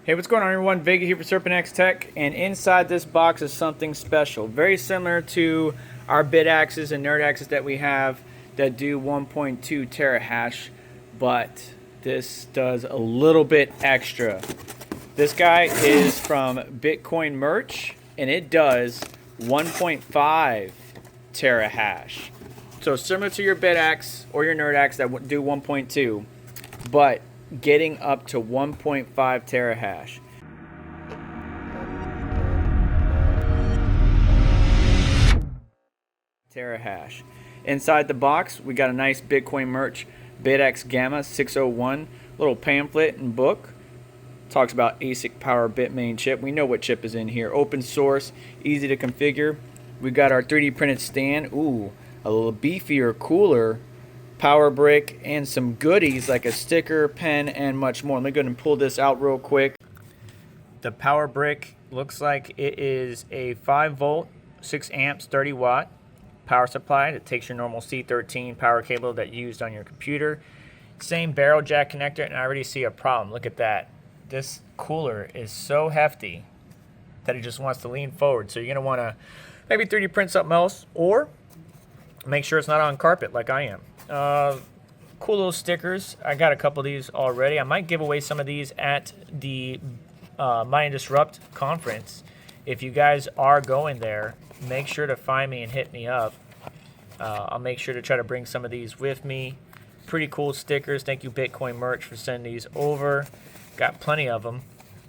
Hey, what's going on everyone? Vega here for SerpentX Tech, and inside this box is something special. Very similar to our Bitaxes and Nerdaxes that we have that do 1.2 terahash, but this does a little bit extra. This guy is from Bitcoin Merch, and it does 1.5 terahash. So similar to your Bitaxe or your Nerdax that do 1.2, but getting up to 1.5 terahash. Inside the box, we got a nice Bitcoin Merch Bitaxe Gamma 601 little pamphlet and book. Talks about ASIC Power Bitmain chip. We know what chip is in here. Open source, easy to configure. We got our 3D printed stand. Ooh, a little beefier, cooler power brick, and some goodies like a sticker, pen, and much more. Let me go ahead and pull this out real quick. The power brick looks like it is a 5 volt, 6 amps, 30 watt power supply that takes your normal C13 power cable that you used on your computer. Same barrel jack connector, and I already see a problem. Look at that. This cooler is so hefty that it just wants to lean forward. So you're going to want to maybe 3D print something else, or make sure it's not on carpet like I am. Cool little stickers. I got a couple of these already. I might give away some of these at the Mind Disrupt conference. If you guys are going there, make sure to find me and hit me up. I'll make sure to try to bring some of these with me. Pretty cool stickers. Thank you, Bitcoin Merch, for sending these over. Got plenty of them,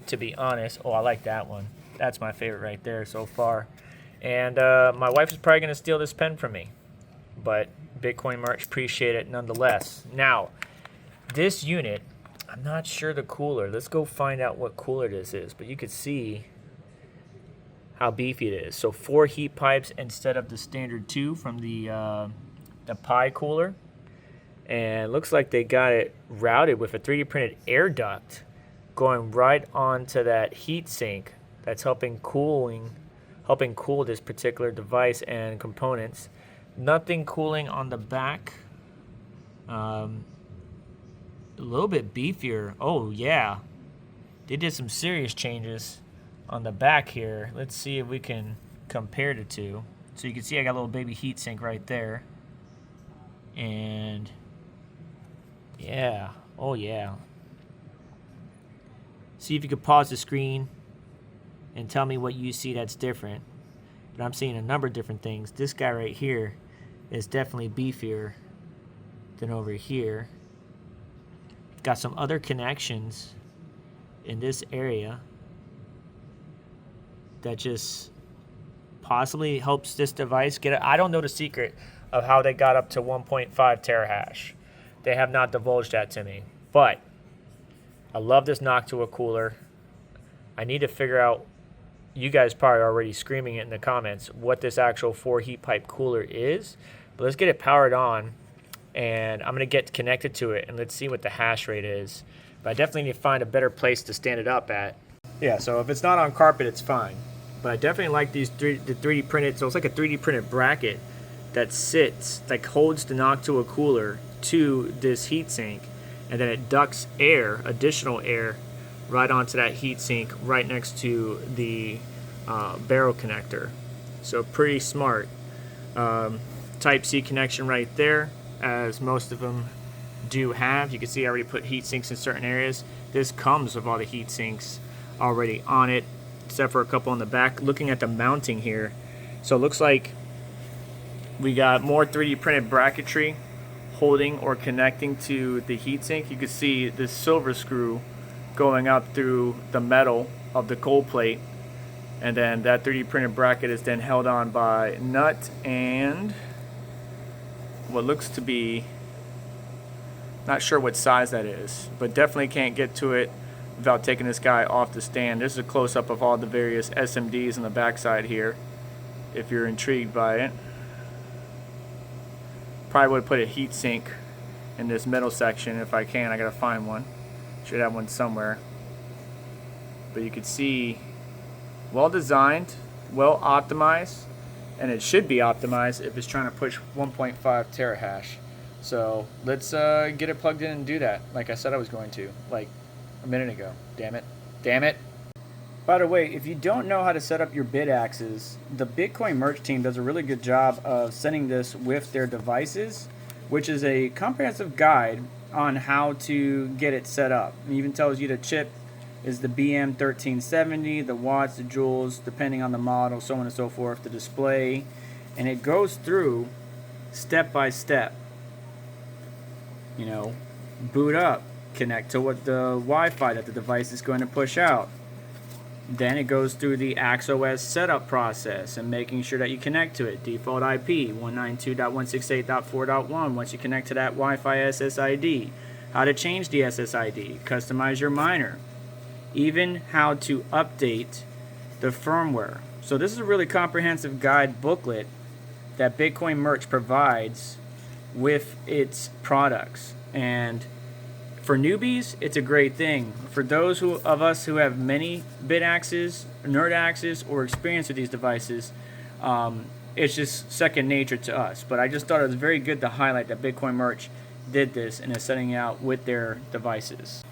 to be honest. Oh, I like that one. That's my favorite right there so far. And my wife is probably going to steal this pen from me, but Bitcoin Merch, appreciate it nonetheless. Now, this unit, I'm not sure the cooler. Let's go find out what cooler this is. But you could see how beefy it is. So 4 heat pipes instead of the standard 2 from the Pi cooler. And it looks like they got it routed with a 3D printed air duct going right onto that heat sink that's helping cool this particular device and components. Nothing cooling on the back. A little bit beefier. Oh yeah, they did some serious changes on the back here. Let's see if we can compare the two. So you can see I got a little baby heatsink right there. And yeah, oh yeah. See if you could pause the screen and tell me what you see that's different. But I'm seeing a number of different things. This guy right here is definitely beefier than over here. Got some other connections in this area that just possibly helps this device get it. I don't know the secret of how they got up to 1.5 terahash. They have not divulged that to me. But I love this Noctua cooler. I need to figure out, you guys probably already screaming it in the comments, what this actual 4 heat pipe cooler is. But let's get it powered on, and I'm going to get connected to it, and let's see what the hash rate is. But I definitely need to find a better place to stand it up at. Yeah, so if it's not on carpet, it's fine. But I definitely like these the 3D printed, so it's like a 3D printed bracket that sits, like holds the Noctua cooler to this heatsink, and then it ducts air, additional air, right onto that heatsink right next to the barrel connector. So pretty smart. Type-C connection right there, as most of them do have. You can see I already put heat sinks in certain areas. This comes with all the heat sinks already on it, except for a couple on the back. Looking at the mounting here, so it looks like we got more 3D printed bracketry holding or connecting to the heat sink. You can see this silver screw going up through the metal of the cold plate, and then that 3D printed bracket is then held on by nut and what looks to be, not sure what size that is, but definitely can't get to it without taking this guy off the stand. This is a close-up of all the various SMDs on the backside here, if you're intrigued by it. Probably would put a heat sink in this middle section if I can. I gotta find one. Should have one somewhere. But you can see, well designed, well optimized, and it should be optimized if it's trying to push 1.5 terahash. So let's get it plugged in and do that, like I said I was going to, like a minute ago. Damn it. Damn it. By the way, if you don't know how to set up your Bitaxes, the Bitcoin merch team does a really good job of sending this with their devices, which is a comprehensive guide on how to get it set up. It even tells you the chip is the BM1370, the watts, the joules, depending on the model, so on and so forth, the display, and it goes through step by step. You know, boot up, connect to what the Wi-Fi that the device is going to push out. Then it goes through the AXOS setup process and making sure that you connect to it. Default IP 192.168.4.1. Once you connect to that Wi-Fi SSID, how to change the SSID, customize your miner, even how to update the firmware. So this is a really comprehensive guide booklet that Bitcoin Merch provides with its products. And for newbies, it's a great thing. For those of us who have many Bitaxes, Nerdaxes, or experience with these devices, it's just second nature to us. But I just thought it was very good to highlight that Bitcoin Merch did this and is setting it out with their devices.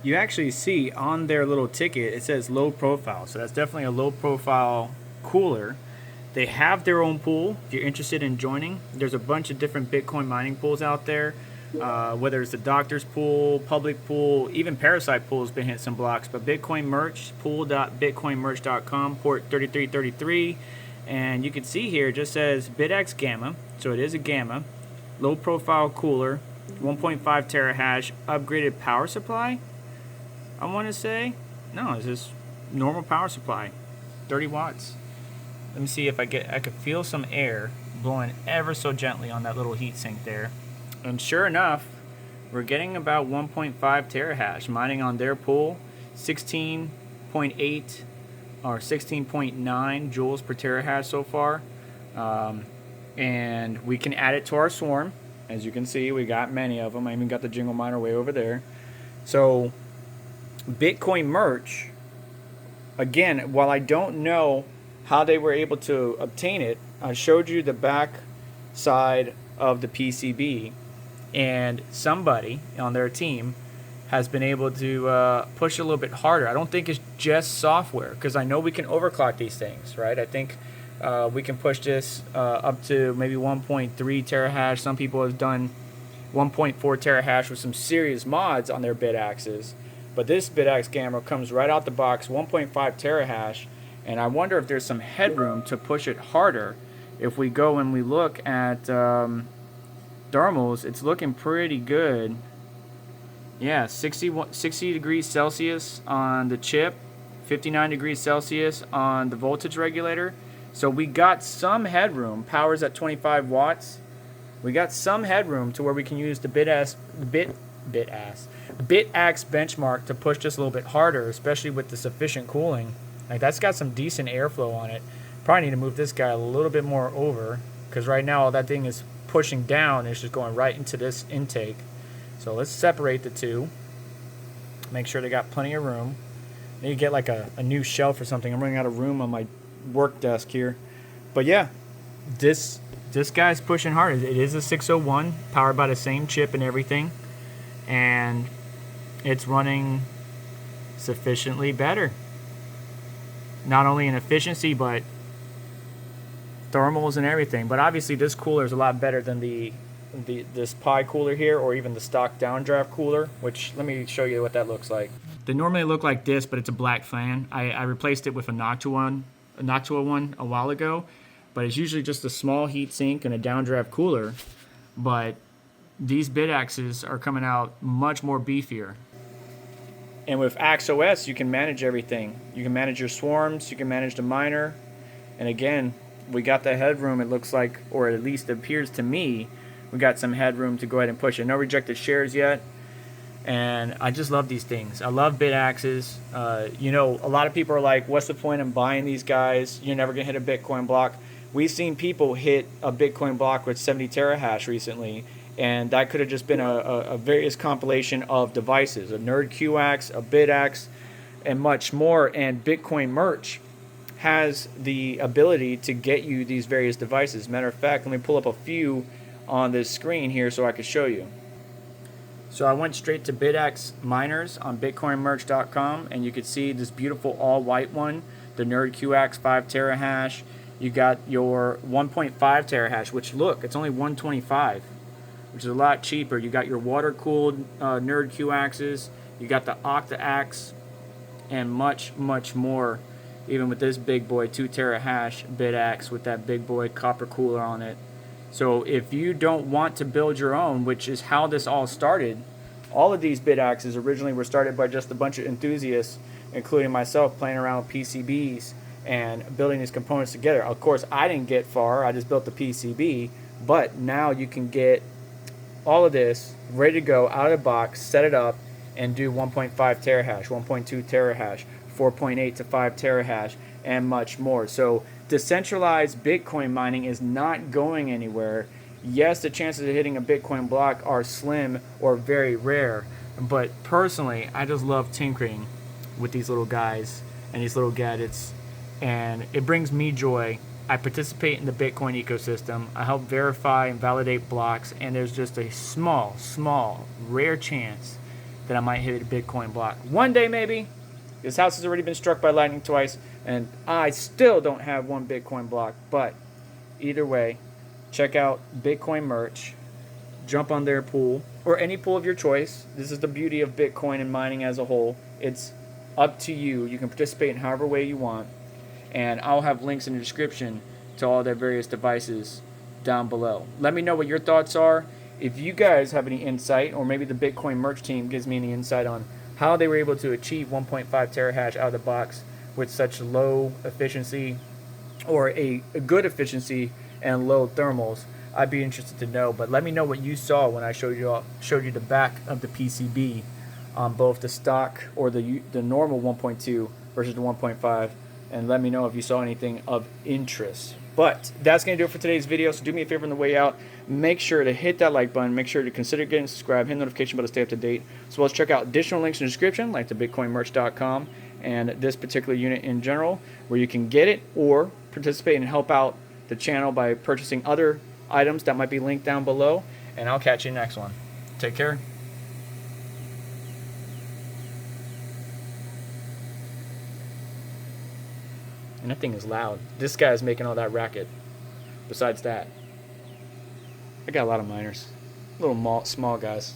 You actually see on their little ticket, it says low profile. So that's definitely a low profile cooler. They have their own pool. If you're interested in joining, there's a bunch of different Bitcoin mining pools out there. Whether it's the doctor's pool, public pool, even Parasite pool has been hitting some blocks. But Bitcoin Merch, pool.bitcoinmerch.com, port 3333. And you can see here, it just says BitX Gamma. So it is a Gamma. Low profile cooler, 1.5 terahash, upgraded power supply. I want to say, no, it's just normal power supply, 30 watts. Let me see if I could feel some air blowing ever so gently on that little heat sink there. And sure enough, we're getting about 1.5 terahash mining on their pool, 16.8 or 16.9 joules per terahash so far. And we can add it to our swarm. As you can see, we got many of them. I even got the Jingle Miner way over there. So Bitcoin Merch, again, while I don't know how they were able to obtain it, I showed you the back side of the PCB, and somebody on their team has been able to push a little bit harder. I don't think it's just software, because I know we can overclock these things, right? I think we can push this up to maybe 1.3 terahash. Some people have done 1.4 terahash with some serious mods on their Bitaxes. But this Bitaxe Gamma comes right out the box, 1.5 terahash, and I wonder if there's some headroom to push it harder. If we go and we look at thermals, it's looking pretty good. Yeah, 60 degrees Celsius on the chip, 59 degrees Celsius on the voltage regulator. So we got some headroom. Power's at 25 watts. We got some headroom to where we can use the Bitaxe benchmark to push just a little bit harder, especially with the sufficient cooling. Like, that's got some decent airflow on it. Probably need to move this guy a little bit more over, because right now all that thing is pushing down. It's just going right into this intake. So let's separate the two. Make sure they got plenty of room. Maybe get like a new shelf or something. I'm running out of room on my work desk here. But yeah, this guy's pushing hard. It is a 601, powered by the same chip and everything. And it's running sufficiently better. Not only in efficiency, but thermals and everything. But obviously this cooler is a lot better than this Pi cooler here, or even the stock downdraft cooler, which let me show you what that looks like. They normally look like this, but it's a black fan. I replaced it with a Noctua one a while ago, but it's usually just a small heat sink and a downdraft cooler. But these Bitaxes are coming out much more beefier. And with AXOS, you can manage everything. You can manage your swarms, you can manage the miner. And again, we got the headroom, it looks like, or at least it appears to me, we got some headroom to go ahead and push it. No rejected shares yet. And I just love these things. I love Bitaxes. You know, a lot of people are like, what's the point in buying these guys? You're never going to hit a Bitcoin block. We've seen people hit a Bitcoin block with 70 terahash recently. And that could have just been a various compilation of devices, a Nerd QX, a Bitaxe, and much more. And Bitcoin Merch has the ability to get you these various devices. Matter of fact, let me pull up a few on this screen here so I can show you. So I went straight to Bitaxe Miners on BitcoinMerch.com, and you could see this beautiful all-white one, the Nerd QX 5 terahash. You got your 1.5 terahash, which look, it's only 125, which is a lot cheaper. You got your water-cooled Nerd QXs. You got the ATX, and much, much more. Even with this big boy 2 terahash Bitaxe with that big boy copper cooler on it. So if you don't want to build your own, which is how this all started, all of these Bitaxes originally were started by just a bunch of enthusiasts, including myself, playing around with PCBs and building these components together. Of course, I didn't get far. I just built the PCB, but now you can get all of this ready to go out of the box, set it up, and do 1.5 terahash, 1.2 terahash, 4.8 to 5 terahash, and much more. So decentralized Bitcoin mining is not going anywhere. Yes, the chances of hitting a Bitcoin block are slim or very rare, but personally, I just love tinkering with these little guys and these little gadgets, and it brings me joy. I participate in the Bitcoin ecosystem. I help verify and validate blocks, and there's just a small, rare chance that I might hit a Bitcoin block. One day, maybe. This house has already been struck by lightning twice, and I still don't have one Bitcoin block. But either way, check out Bitcoin Merch. Jump on their pool, or any pool of your choice. This is the beauty of Bitcoin and mining as a whole. It's up to you. You can participate in however way you want. And I'll have links in the description to all their various devices down below. Let me know what your thoughts are. If you guys have any insight, or maybe the Bitcoin Merch team gives me any insight on how they were able to achieve 1.5 terahash out of the box with such low efficiency, or a good efficiency and low thermals, I'd be interested to know. But let me know what you saw when I showed you the back of the PCB on both the stock or the normal 1.2 versus the 1.5, and let me know if you saw anything of interest. But that's going to do it for today's video. So do me a favor on the way out. Make sure to hit that like button. Make sure to consider getting subscribed. Hit the notification bell to stay up to date. So let's check out additional links in the description, like to BitcoinMerch.com and this particular unit in general, where you can get it or participate and help out the channel by purchasing other items that might be linked down below. And I'll catch you next one. Take care. And that thing is loud. This guy is making all that racket. Besides that, I got a lot of miners. Little small guys.